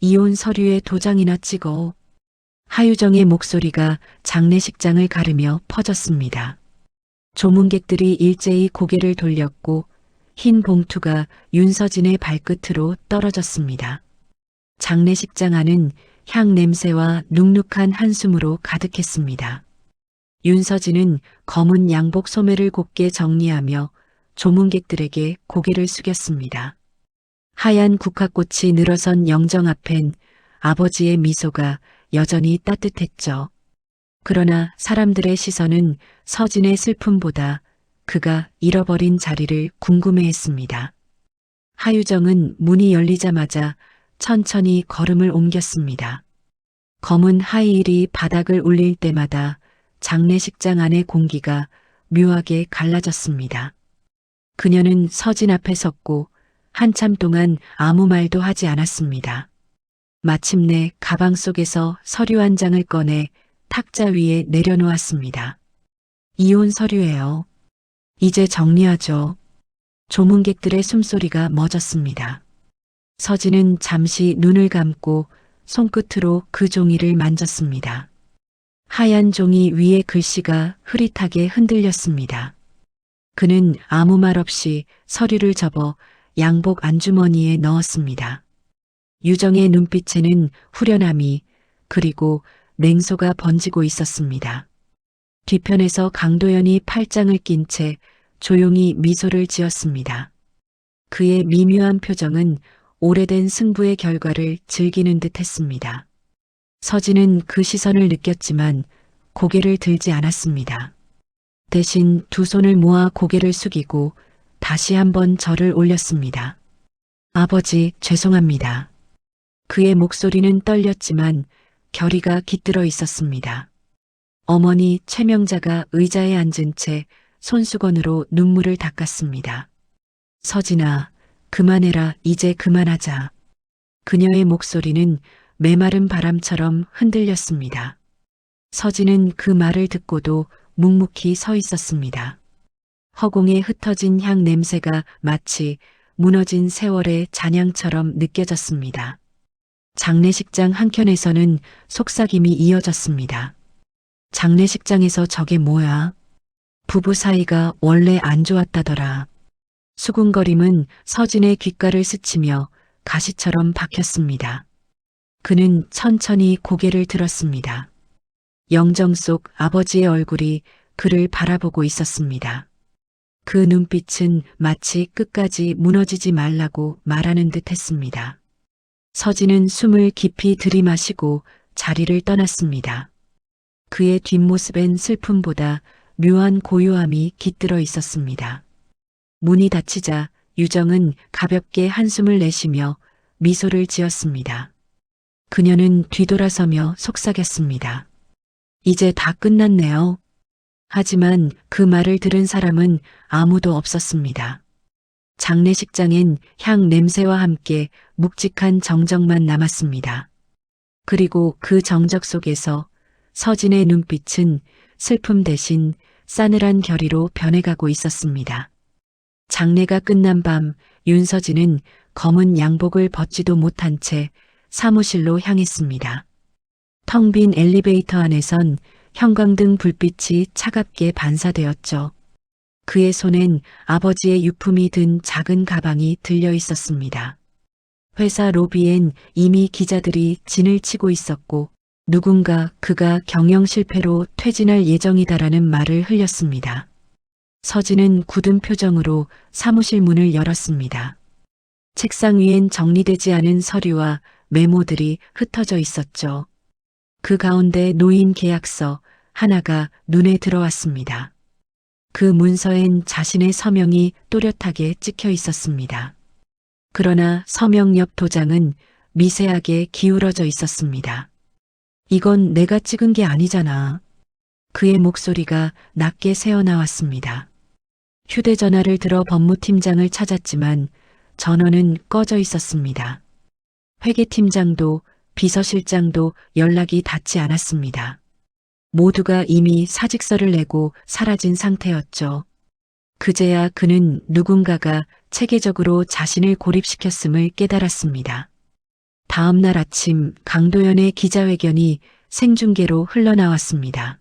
이혼 서류에 도장이나 찍어. 하유정의 목소리가 장례식장을 가르며 퍼졌습니다. 조문객들이 일제히 고개를 돌렸고 흰 봉투가 윤서진의 발끝으로 떨어졌습니다. 장례식장 안은 향 냄새와 눅눅한 한숨으로 가득했습니다. 윤서진은 검은 양복 소매를 곱게 정리하며 조문객들에게 고개를 숙였습니다. 하얀 국화꽃이 늘어선 영정 앞엔 아버지의 미소가 여전히 따뜻했죠. 그러나 사람들의 시선은 서진의 슬픔보다 그가 잃어버린 자리를 궁금해했습니다. 하유정은 문이 열리자마자 천천히 걸음을 옮겼습니다. 검은 하이힐이 바닥을 울릴 때마다 장례식장 안의 공기가 묘하게 갈라졌습니다. 그녀는 서진 앞에 섰고 한참 동안 아무 말도 하지 않았습니다. 마침내 가방 속에서 서류 한 장을 꺼내 탁자 위에 내려놓았습니다. 이혼 서류예요. 이제 정리하죠. 조문객들의 숨소리가 멎었습니다. 서진은 잠시 눈을 감고 손끝으로 그 종이를 만졌습니다. 하얀 종이 위에 글씨가 흐릿하게 흔들렸습니다. 그는 아무 말 없이 서류를 접어 양복 안주머니에 넣었습니다. 유정의 눈빛에는 후련함이 그리고 냉소가 번지고 있었습니다. 뒤편에서 강도연이 팔짱을 낀 채 조용히 미소를 지었습니다. 그의 미묘한 표정은 오래된 승부의 결과를 즐기는 듯 했습니다. 서진은 그 시선을 느꼈지만 고개를 들지 않았습니다. 대신 두 손을 모아 고개를 숙이고 다시 한번 절을 올렸습니다. 아버지, 죄송합니다. 그의 목소리는 떨렸지만 결의가 깃들어 있었습니다. 어머니 최명자가 의자에 앉은 채 손수건으로 눈물을 닦았습니다. 서진아, 그만해라, 이제 그만하자. 그녀의 목소리는 메마른 바람처럼 흔들렸습니다. 서진은 그 말을 듣고도 묵묵히 서 있었습니다. 허공에 흩어진 향 냄새가 마치 무너진 세월의 잔향처럼 느껴졌습니다. 장례식장 한켠에서는 속삭임이 이어졌습니다. 장례식장에서 저게 뭐야? 부부 사이가 원래 안 좋았다더라. 수군거림은 서진의 귓가를 스치며 가시처럼 박혔습니다. 그는 천천히 고개를 들었습니다. 영정 속 아버지의 얼굴이 그를 바라보고 있었습니다. 그 눈빛은 마치 끝까지 무너지지 말라고 말하는 듯 했습니다. 서진은 숨을 깊이 들이마시고 자리를 떠났습니다. 그의 뒷모습엔 슬픔보다 묘한 고요함이 깃들어 있었습니다. 문이 닫히자 유정은 가볍게 한숨을 내쉬며 미소를 지었습니다. 그녀는 뒤돌아서며 속삭였습니다. 이제 다 끝났네요. 하지만 그 말을 들은 사람은 아무도 없었습니다. 장례식장엔 향 냄새와 함께 묵직한 정적만 남았습니다. 그리고 그 정적 속에서 서진의 눈빛은 슬픔 대신 싸늘한 결의로 변해가고 있었습니다. 장례가 끝난 밤 윤서진은 검은 양복을 벗지도 못한 채 사무실로 향했습니다. 텅 빈 엘리베이터 안에선 형광등 불빛이 차갑게 반사되었죠. 그의 손엔 아버지의 유품이 든 작은 가방이 들려 있었습니다. 회사 로비엔 이미 기자들이 진을 치고 있었고 누군가 그가 경영 실패로 퇴진할 예정이다라는 말을 흘렸습니다. 서진은 굳은 표정으로 사무실 문을 열었습니다. 책상 위엔 정리되지 않은 서류와 메모들이 흩어져 있었죠. 그 가운데 노인 계약서 하나가 눈에 들어왔습니다. 그 문서엔 자신의 서명이 또렷하게 찍혀 있었습니다. 그러나 서명 옆 도장은 미세하게 기울어져 있었습니다. 이건 내가 찍은 게 아니잖아. 그의 목소리가 낮게 새어나왔습니다. 휴대전화를 들어 법무팀장을 찾았지만 전원은 꺼져 있었습니다. 회계팀장도 비서실장도 연락이 닿지 않았습니다. 모두가 이미 사직서를 내고 사라진 상태였죠. 그제야 그는 누군가가 체계적으로 자신을 고립시켰음을 깨달았습니다. 다음 날 아침 강도연의 기자회견이 생중계로 흘러나왔습니다.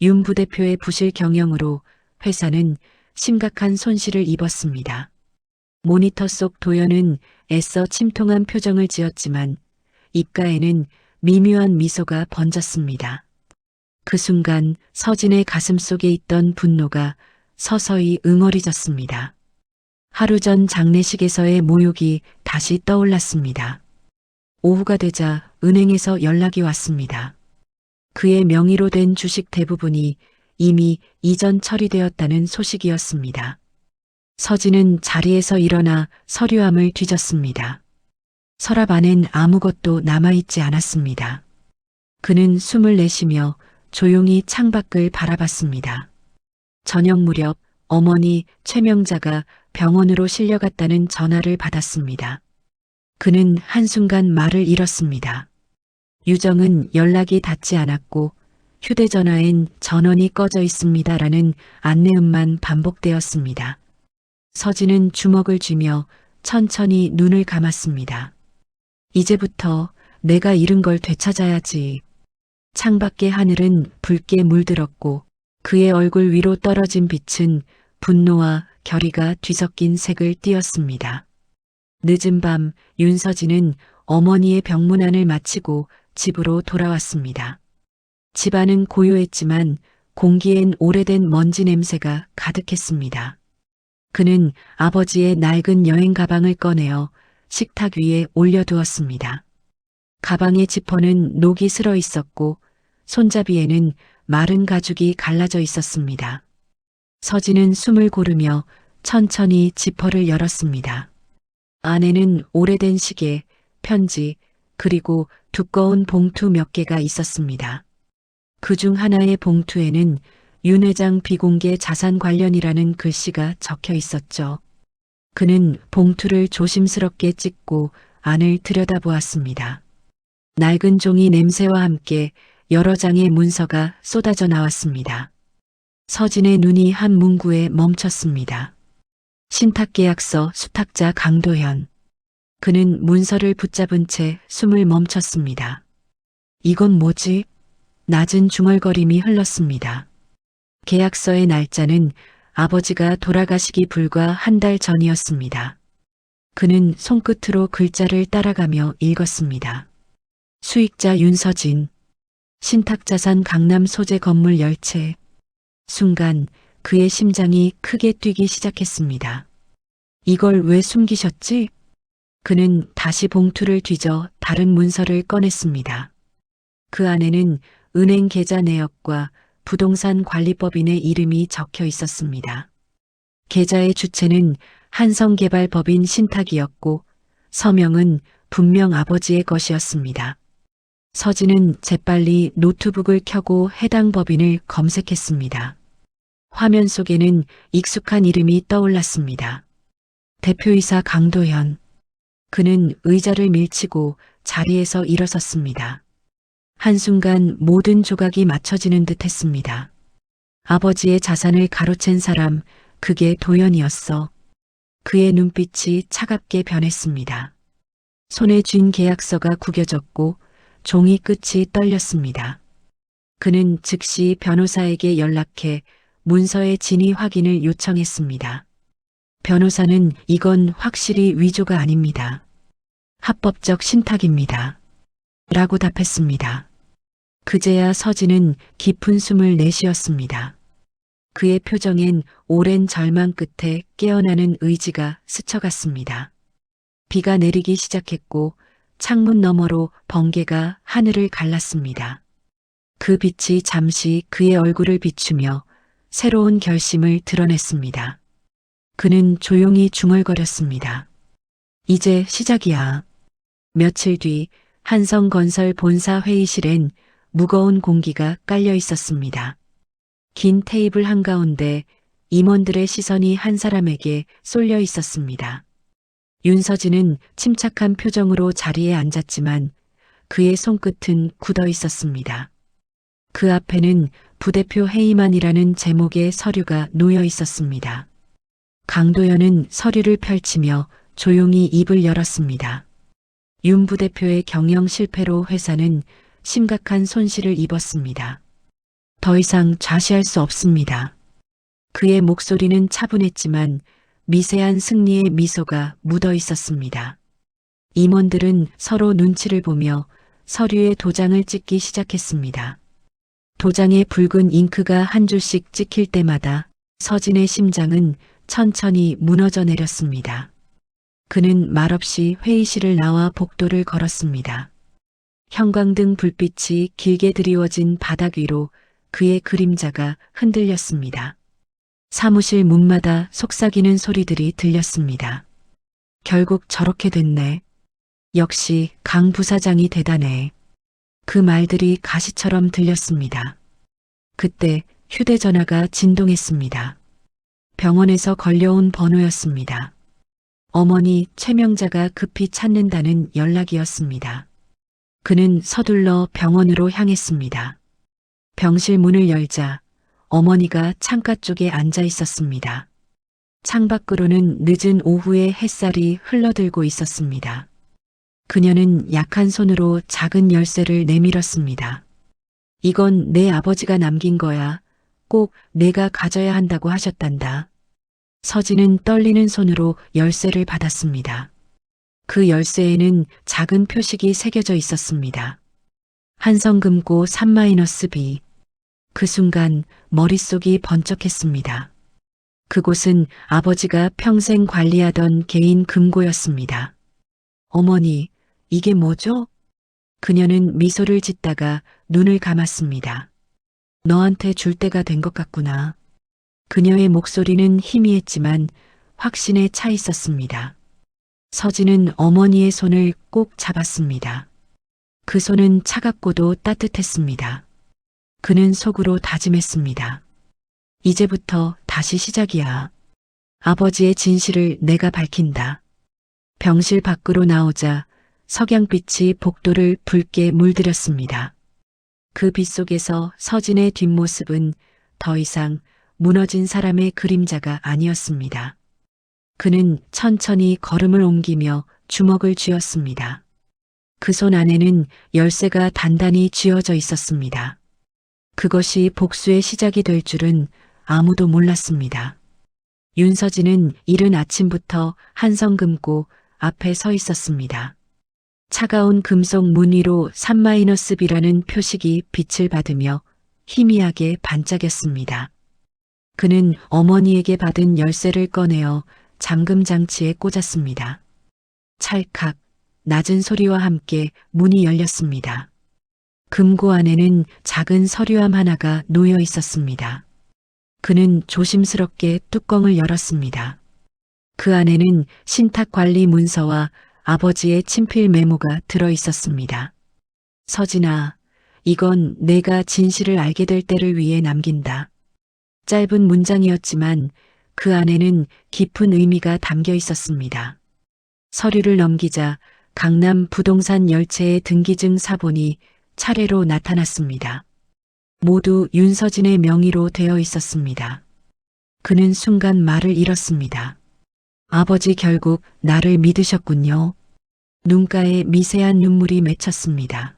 윤 부대표의 부실 경영으로 회사는 심각한 손실을 입었습니다. 모니터 속 도연은 애써 침통한 표정을 지었지만 입가에는 미묘한 미소가 번졌습니다. 그 순간 서진의 가슴 속에 있던 분노가 서서히 응어리졌습니다. 하루 전 장례식에서의 모욕이 다시 떠올랐습니다. 오후가 되자 은행에서 연락이 왔습니다. 그의 명의로 된 주식 대부분이 이미 이전 처리되었다는 소식이었습니다. 서진은 자리에서 일어나 서류함을 뒤졌습니다. 서랍 안엔 아무것도 남아있지 않았습니다. 그는 숨을 내쉬며 조용히 창밖을 바라봤습니다. 저녁 무렵 어머니 최명자가 병원으로 실려갔다는 전화를 받았습니다. 그는 한순간 말을 잃었습니다. 유정은 연락이 닿지 않았고 휴대전화엔 전원이 꺼져 있습니다라는 안내음만 반복되었습니다. 서진은 주먹을 쥐며 천천히 눈을 감았습니다. 이제부터 내가 잃은 걸 되찾아야지. 창밖의 하늘은 붉게 물들었고 그의 얼굴 위로 떨어진 빛은 분노와 결의가 뒤섞인 색을 띠었습니다. 늦은 밤 윤서진은 어머니의 병문안을 마치고 집으로 돌아왔습니다. 집안은 고요했지만 공기엔 오래된 먼지 냄새가 가득했습니다. 그는 아버지의 낡은 여행 가방을 꺼내어 식탁 위에 올려두었습니다. 가방의 지퍼는 녹이 슬어 있었고 손잡이에는 마른 가죽이 갈라져 있었습니다. 서진은 숨을 고르며 천천히 지퍼를 열었습니다. 안에는 오래된 시계, 편지, 그리고 두꺼운 봉투 몇 개가 있었습니다. 그중 하나의 봉투에는 윤 회장 비공개 자산 관련이라는 글씨가 적혀 있었죠. 그는 봉투를 조심스럽게 찢고 안을 들여다보았습니다. 낡은 종이 냄새와 함께 여러 장의 문서가 쏟아져 나왔습니다. 서진의 눈이 한 문구에 멈췄습니다. 신탁계약서 수탁자 강도현. 그는 문서를 붙잡은 채 숨을 멈췄습니다. 이건 뭐지? 낮은 중얼거림이 흘렀습니다. 계약서의 날짜는 아버지가 돌아가시기 불과 한 달 전이었습니다. 그는 손끝으로 글자를 따라가며 읽었습니다. 수익자 윤서진. 신탁자산 강남 소재 건물 10채. 순간 그의 심장이 크게 뛰기 시작했습니다. 이걸 왜 숨기셨지? 그는 다시 봉투를 뒤져 다른 문서를 꺼냈습니다. 그 안에는 은행 계좌 내역과 부동산 관리법인의 이름이 적혀 있었습니다. 계좌의 주체는 한성개발법인 신탁이었고 서명은 분명 아버지의 것이었습니다. 서진은 재빨리 노트북을 켜고 해당 법인을 검색했습니다. 화면 속에는 익숙한 이름이 떠올랐습니다. 대표이사 강도현. 그는 의자를 밀치고 자리에서 일어섰습니다. 한순간 모든 조각이 맞춰지는 듯 했습니다. 아버지의 자산을 가로챈 사람, 그게 도연이었어. 그의 눈빛이 차갑게 변했습니다. 손에 쥔 계약서가 구겨졌고 종이 끝이 떨렸습니다. 그는 즉시 변호사에게 연락해 문서의 진위 확인을 요청했습니다. 변호사는 이건 확실히 위조가 아닙니다. 합법적 신탁입니다. 라고 답했습니다. 그제야 서진은 깊은 숨을 내쉬었습니다. 그의 표정엔 오랜 절망 끝에 깨어나는 의지가 스쳐갔습니다. 비가 내리기 시작했고 창문 너머로 번개가 하늘을 갈랐습니다. 그 빛이 잠시 그의 얼굴을 비추며 새로운 결심을 드러냈습니다. 그는 조용히 중얼거렸습니다. 이제 시작이야. 며칠 뒤 한성건설 본사 회의실엔 무거운 공기가 깔려 있었습니다. 긴 테이블 한가운데 임원들의 시선이 한 사람에게 쏠려 있었습니다. 윤서진은 침착한 표정으로 자리에 앉았지만 그의 손끝은 굳어 있었습니다. 그 앞에는 부대표 회의만이라는 제목의 서류가 놓여 있었습니다. 강도연은 서류를 펼치며 조용히 입을 열었습니다. 윤 부대표의 경영 실패로 회사는 심각한 손실을 입었습니다. 더 이상 좌시할 수 없습니다. 그의 목소리는 차분했지만 미세한 승리의 미소가 묻어 있었습니다. 임원들은 서로 눈치를 보며 서류에 도장을 찍기 시작했습니다. 도장에 붉은 잉크가 한 줄씩 찍힐 때마다 서진의 심장은 천천히 무너져 내렸습니다. 그는 말없이 회의실을 나와 복도를 걸었습니다. 형광등 불빛이 길게 드리워진 바닥 위로 그의 그림자가 흔들렸습니다. 사무실 문마다 속삭이는 소리들이 들렸습니다. 결국 저렇게 됐네. 역시 강 부사장이 대단해. 그 말들이 가시처럼 들렸습니다. 그때 휴대전화가 진동했습니다. 병원에서 걸려온 번호였습니다. 어머니 최명자가 급히 찾는다는 연락이었습니다. 그는 서둘러 병원으로 향했습니다. 병실 문을 열자 어머니가 창가 쪽에 앉아 있었습니다. 창밖으로는 늦은 오후의 햇살이 흘러들고 있었습니다. 그녀는 약한 손으로 작은 열쇠를 내밀었습니다. 이건 내 아버지가 남긴 거야. 꼭 내가 가져야 한다고 하셨단다. 서진은 떨리는 손으로 열쇠를 받았습니다. 그 열쇠에는 작은 표식이 새겨져 있었습니다. 한성금고 3-B. 그 순간 머릿속이 번쩍했습니다. 그곳은 아버지가 평생 관리하던 개인 금고였습니다. 어머니, 이게 뭐죠? 그녀는 미소를 짓다가 눈을 감았습니다. 너한테 줄 때가 된 것 같구나. 그녀의 목소리는 희미했지만 확신에 차 있었습니다. 서진은 어머니의 손을 꼭 잡았습니다. 그 손은 차갑고도 따뜻했습니다. 그는 속으로 다짐했습니다. 이제부터 다시 시작이야. 아버지의 진실을 내가 밝힌다. 병실 밖으로 나오자 석양빛이 복도를 붉게 물들였습니다. 그 빛 속에서 서진의 뒷모습은 더 이상 무너진 사람의 그림자가 아니었습니다. 그는 천천히 걸음을 옮기며 주먹을 쥐었습니다. 그 손 안에는 열쇠가 단단히 쥐어져 있었습니다. 그것이 복수의 시작이 될 줄은 아무도 몰랐습니다. 윤서진은 이른 아침부터 한성금고 앞에 서 있었습니다. 차가운 금속 문 위로 3-B라는 표식이 빛을 받으며 희미하게 반짝였습니다. 그는 어머니에게 받은 열쇠를 꺼내어 잠금 장치에 꽂았습니다. 찰칵 낮은 소리와 함께 문이 열렸습니다. 금고 안에는 작은 서류함 하나가 놓여 있었습니다. 그는 조심스럽게 뚜껑을 열었습니다. 그 안에는 신탁관리 문서와 아버지의 친필 메모가 들어 있었습니다. 서진아, 이건 내가 진실을 알게 될 때를 위해 남긴다. 짧은 문장이었지만 그 안에는 깊은 의미가 담겨 있었습니다. 서류를 넘기자 강남 부동산 열채의 등기증 사본이 차례로 나타났습니다. 모두 윤서진의 명의로 되어 있었습니다. 그는 순간 말을 잃었습니다. 아버지 결국 나를 믿으셨군요. 눈가에 미세한 눈물이 맺혔습니다.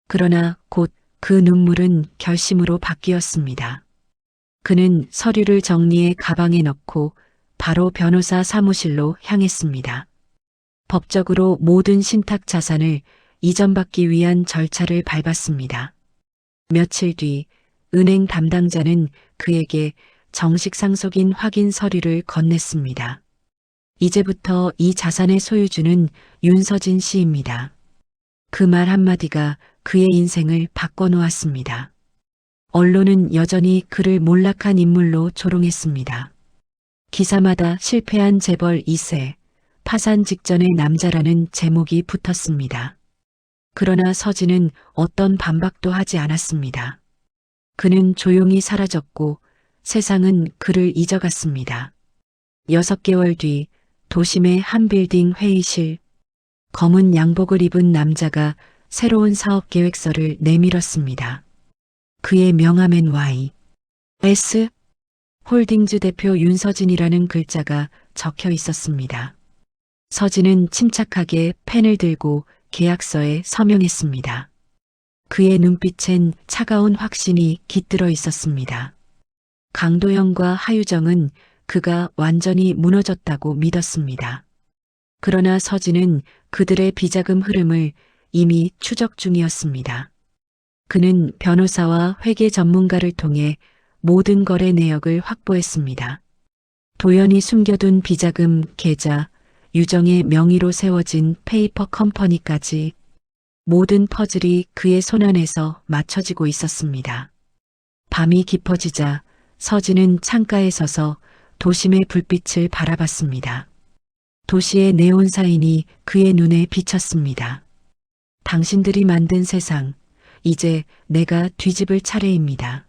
그러나 곧 그 눈물은 결심으로 바뀌었습니다. 그는 서류를 정리해 가방에 넣고 바로 변호사 사무실로 향했습니다. 법적으로 모든 신탁 자산을 이전받기 위한 절차를 밟았습니다. 며칠 뒤 은행 담당자는 그에게 정식 상속인 확인 서류를 건넸습니다. 이제부터 이 자산의 소유주는 윤서진 씨입니다. 그 말 한마디가 그의 인생을 바꿔놓았습니다. 언론은 여전히 그를 몰락한 인물로 조롱했습니다. 기사마다 실패한 재벌 2세, 파산 직전의 남자라는 제목이 붙었습니다. 그러나 서진은 어떤 반박도 하지 않았습니다. 그는 조용히 사라졌고 세상은 그를 잊어갔습니다. 6개월 뒤 도심의 한 빌딩 회의실, 검은 양복을 입은 남자가 새로운 사업 계획서를 내밀었습니다. 그의 명함엔 Y.S. 홀딩즈 대표 윤서진이라는 글자가 적혀 있었습니다. 서진은 침착하게 펜을 들고 계약서에 서명했습니다. 그의 눈빛엔 차가운 확신이 깃들어 있었습니다. 강도현과 하유정은 그가 완전히 무너졌다고 믿었습니다. 그러나 서진은 그들의 비자금 흐름을 이미 추적 중이었습니다. 그는 변호사와 회계 전문가를 통해 모든 거래 내역을 확보했습니다. 도연이 숨겨둔 비자금 계좌, 유정의 명의로 세워진 페이퍼 컴퍼니까지 모든 퍼즐이 그의 손안에서 맞춰지고 있었습니다. 밤이 깊어지자 서진은 창가에 서서 도심의 불빛을 바라봤습니다. 도시의 네온 사인이 그의 눈에 비쳤습니다. 당신들이 만든 세상, 이제 내가 뒤집을 차례입니다.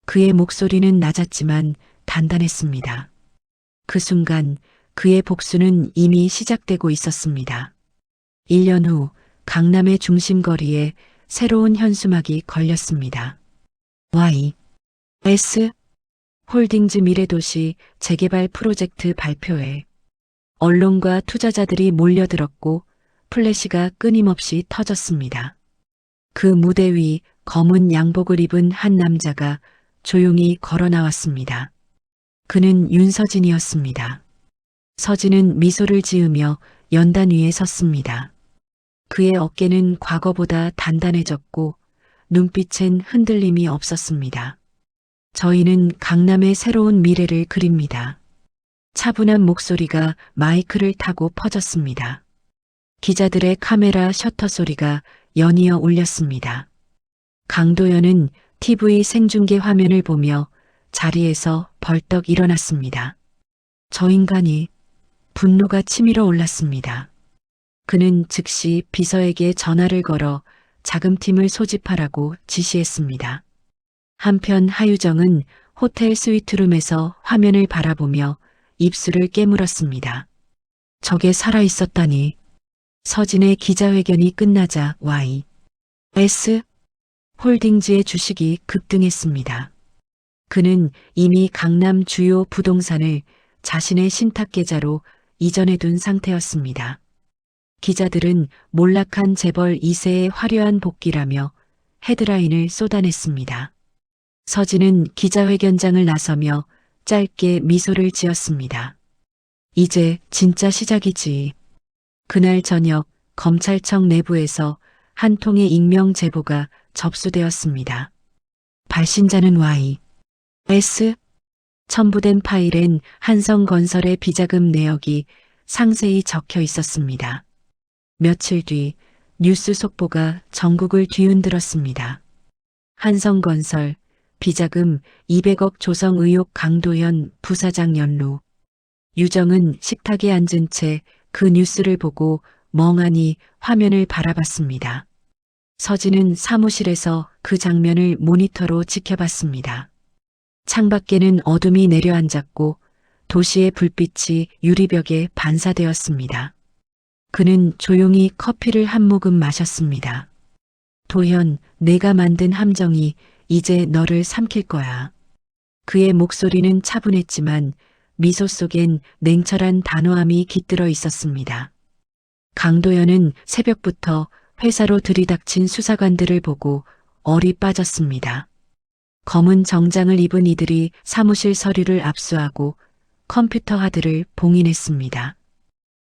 그의 목소리는 낮았지만 단단했습니다. 그 순간 그의 복수는 이미 시작되고 있었습니다. 1년 후 강남의 중심거리에 새로운 현수막이 걸렸습니다. YS 홀딩즈 미래도시 재개발 프로젝트 발표회. 언론과 투자자들이 몰려들었고 플래시가 끊임없이 터졌습니다. 그 무대 위 검은 양복을 입은 한 남자가 조용히 걸어 나왔습니다. 그는 윤서진이었습니다. 서진은 미소를 지으며 연단 위에 섰습니다. 그의 어깨는 과거보다 단단해졌고 눈빛엔 흔들림이 없었습니다. 저희는 강남의 새로운 미래를 그립니다. 차분한 목소리가 마이크를 타고 퍼졌습니다. 기자들의 카메라 셔터 소리가 연이어 울렸습니다. 강도연은 TV 생중계 화면을 보며 자리에서 벌떡 일어났습니다. 저 인간이 분노가 치밀어 올랐습니다. 그는 즉시 비서에게 전화를 걸어 자금팀을 소집하라고 지시했습니다. 한편 하유정은 호텔 스위트룸에서 화면을 바라보며 입술을 깨물었습니다. 저게 살아있었다니. 서진의 기자회견이 끝나자 YS 홀딩즈의 주식이 급등했습니다. 그는 이미 강남 주요 부동산을 자신의 신탁 계좌로 이전해둔 상태였습니다. 기자들은 몰락한 재벌 2세의 화려한 복귀라며 헤드라인을 쏟아냈습니다. 서진은 기자회견장을 나서며 짧게 미소를 지었습니다. 이제 진짜 시작이지. 그날 저녁 검찰청 내부에서 한 통의 익명 제보가 접수되었습니다. 발신자는 YS. 첨부된 파일엔 한성건설의 비자금 내역이 상세히 적혀 있었습니다. 며칠 뒤 뉴스 속보가 전국을 뒤흔들었습니다. 한성건설 비자금 200억 조성 의혹 강도현 부사장 연루. 유정은 식탁에 앉은 채 그 뉴스를 보고 멍하니 화면을 바라봤습니다. 서진은 사무실에서 그 장면을 모니터로 지켜봤습니다. 창밖에는 어둠이 내려앉았고 도시의 불빛이 유리벽에 반사되었습니다. 그는 조용히 커피를 한 모금 마셨습니다. 도현, 내가 만든 함정이 이제 너를 삼킬 거야. 그의 목소리는 차분했지만 미소 속엔 냉철한 단호함이 깃들어 있었습니다. 강도현은 새벽부터 회사로 들이닥친 수사관들을 보고 얼이 빠졌습니다. 검은 정장을 입은 이들이 사무실 서류를 압수하고 컴퓨터 하드를 봉인했습니다.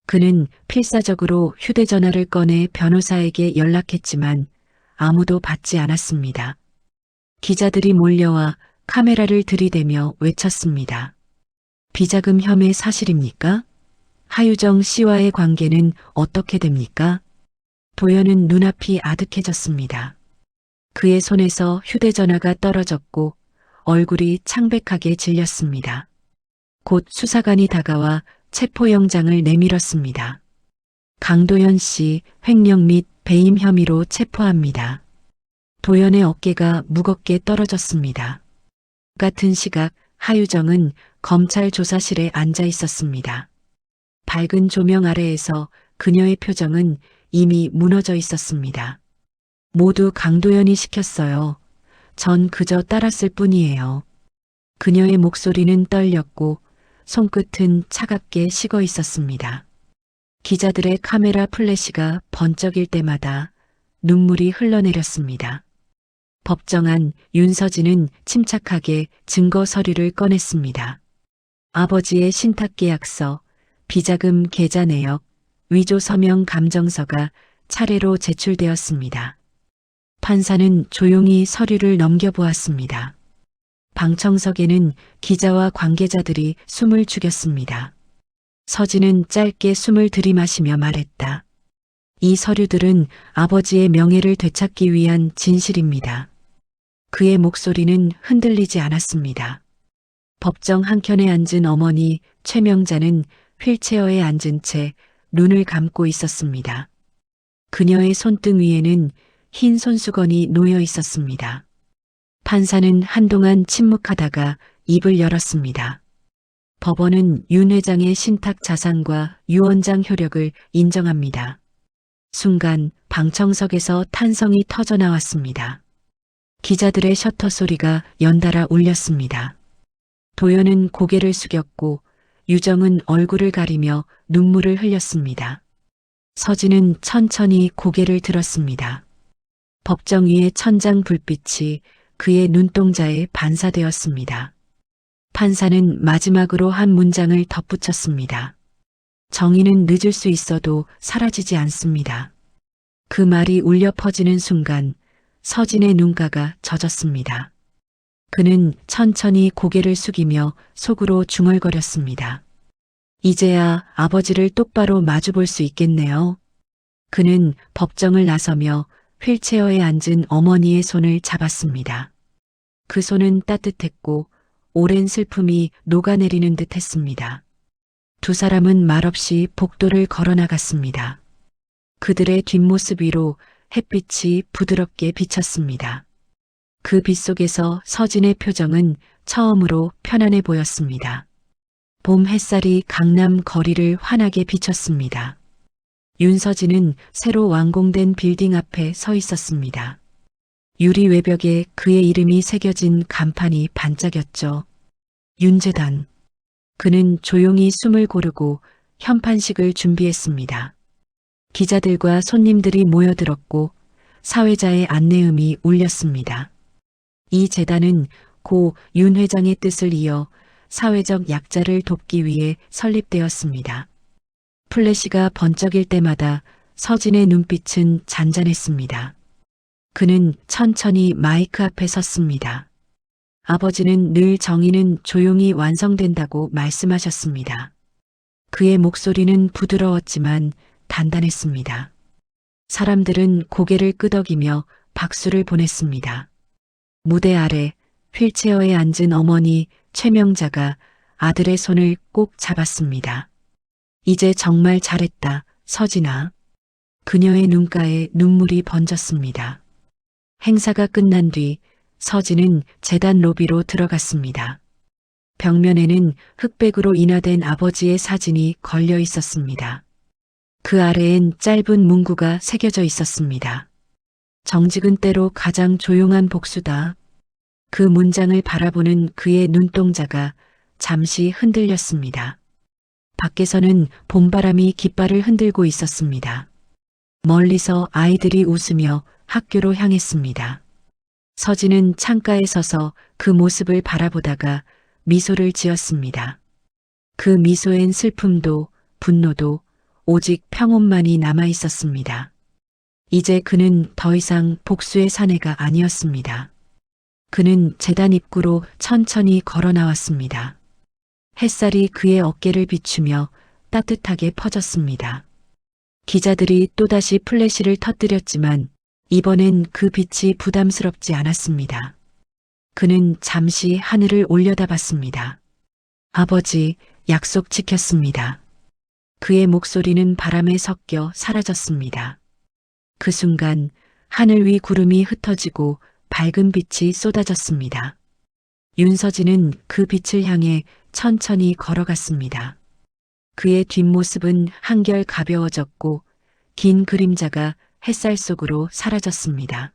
그는 필사적으로 휴대전화를 꺼내 변호사에게 연락했지만 아무도 받지 않았습니다. 기자들이 몰려와 카메라를 들이대며 외쳤습니다. 비자금 혐의 사실입니까? 하유정 씨와의 관계는 어떻게 됩니까? 도연은 눈앞이 아득해졌습니다. 그의 손에서 휴대전화가 떨어졌고 얼굴이 창백하게 질렸습니다. 곧 수사관이 다가와 체포영장을 내밀었습니다. 강도현 씨 횡령 및 배임 혐의로 체포합니다. 도연의 어깨가 무겁게 떨어졌습니다. 같은 시각 하유정은 검찰 조사실에 앉아 있었습니다. 밝은 조명 아래에서 그녀의 표정은 이미 무너져 있었습니다. 모두 강도연이 시켰어요. 전 그저 따랐을 뿐이에요. 그녀의 목소리는 떨렸고 손끝은 차갑게 식어 있었습니다. 기자들의 카메라 플래시가 번쩍일 때마다 눈물이 흘러내렸습니다. 법정 안 윤서진은 침착하게 증거 서류를 꺼냈습니다. 아버지의 신탁계약서, 비자금 계좌 내역, 위조 서명 감정서가 차례로 제출되었습니다. 판사는 조용히 서류를 넘겨보았습니다. 방청석에는 기자와 관계자들이 숨을 죽였습니다. 서진은 짧게 숨을 들이마시며 말했다. 이 서류들은 아버지의 명예를 되찾기 위한 진실입니다. 그의 목소리는 흔들리지 않았습니다. 법정 한켠에 앉은 어머니 최명자는 휠체어에 앉은 채 눈을 감고 있었습니다. 그녀의 손등 위에는 흰 손수건이 놓여 있었습니다. 판사는 한동안 침묵하다가 입을 열었습니다. 법원은 윤 회장의 신탁 자산과 유 원장 효력을 인정합니다. 순간 방청석에서 탄성이 터져 나왔습니다. 기자들의 셔터 소리가 연달아 울렸습니다. 도연은 고개를 숙였고 유정은 얼굴을 가리며 눈물을 흘렸습니다. 서진은 천천히 고개를 들었습니다. 법정 위의 천장 불빛이 그의 눈동자에 반사되었습니다. 판사는 마지막으로 한 문장을 덧붙였습니다. 정의는 늦을 수 있어도 사라지지 않습니다. 그 말이 울려 퍼지는 순간 서진의 눈가가 젖었습니다. 그는 천천히 고개를 숙이며 속으로 중얼거렸습니다. 이제야 아버지를 똑바로 마주볼 수 있겠네요. 그는 법정을 나서며 휠체어에 앉은 어머니의 손을 잡았습니다. 그 손은 따뜻했고 오랜 슬픔이 녹아내리는 듯 했습니다. 두 사람은 말없이 복도를 걸어나갔습니다. 그들의 뒷모습 위로 햇빛이 부드럽게 비쳤습니다. 그 빛 속에서 서진의 표정은 처음으로 편안해 보였습니다. 봄 햇살이 강남 거리를 환하게 비췄습니다. 윤서진은 새로 완공된 빌딩 앞에 서 있었습니다. 유리 외벽에 그의 이름이 새겨진 간판이 반짝였죠. 윤재단. 그는 조용히 숨을 고르고 현판식을 준비했습니다. 기자들과 손님들이 모여들었고 사회자의 안내음이 울렸습니다. 이 재단은 고 윤 회장의 뜻을 이어 사회적 약자를 돕기 위해 설립되었습니다. 플래시가 번쩍일 때마다 서진의 눈빛은 잔잔했습니다. 그는 천천히 마이크 앞에 섰습니다. 아버지는 늘 정의는 조용히 완성된다고 말씀하셨습니다. 그의 목소리는 부드러웠지만 단단했습니다. 사람들은 고개를 끄덕이며 박수를 보냈습니다. 무대 아래 휠체어에 앉은 어머니 최명자가 아들의 손을 꼭 잡았습니다. 이제 정말 잘했다, 서진아. 그녀의 눈가에 눈물이 번졌습니다. 행사가 끝난 뒤 서진은 재단 로비로 들어갔습니다. 벽면에는 흑백으로 인화된 아버지의 사진이 걸려 있었습니다. 그 아래엔 짧은 문구가 새겨져 있었습니다. 정직은 때로 가장 조용한 복수다. 그 문장을 바라보는 그의 눈동자가 잠시 흔들렸습니다. 밖에서는 봄바람이 깃발을 흔들고 있었습니다. 멀리서 아이들이 웃으며 학교로 향했습니다. 서진은 창가에 서서 그 모습을 바라보다가 미소를 지었습니다. 그 미소엔 슬픔도 분노도 오직 평온만이 남아 있었습니다. 이제 그는 더 이상 복수의 사내가 아니었습니다. 그는 재단 입구로 천천히 걸어 나왔습니다. 햇살이 그의 어깨를 비추며 따뜻하게 퍼졌습니다. 기자들이 또다시 플래시를 터뜨렸지만 이번엔 그 빛이 부담스럽지 않았습니다. 그는 잠시 하늘을 올려다봤습니다. 아버지, 약속 지켰습니다. 그의 목소리는 바람에 섞여 사라졌습니다. 그 순간 하늘 위 구름이 흩어지고 밝은 빛이 쏟아졌습니다. 윤서진은 그 빛을 향해 천천히 걸어갔습니다. 그의 뒷모습은 한결 가벼워졌고 긴 그림자가 햇살 속으로 사라졌습니다.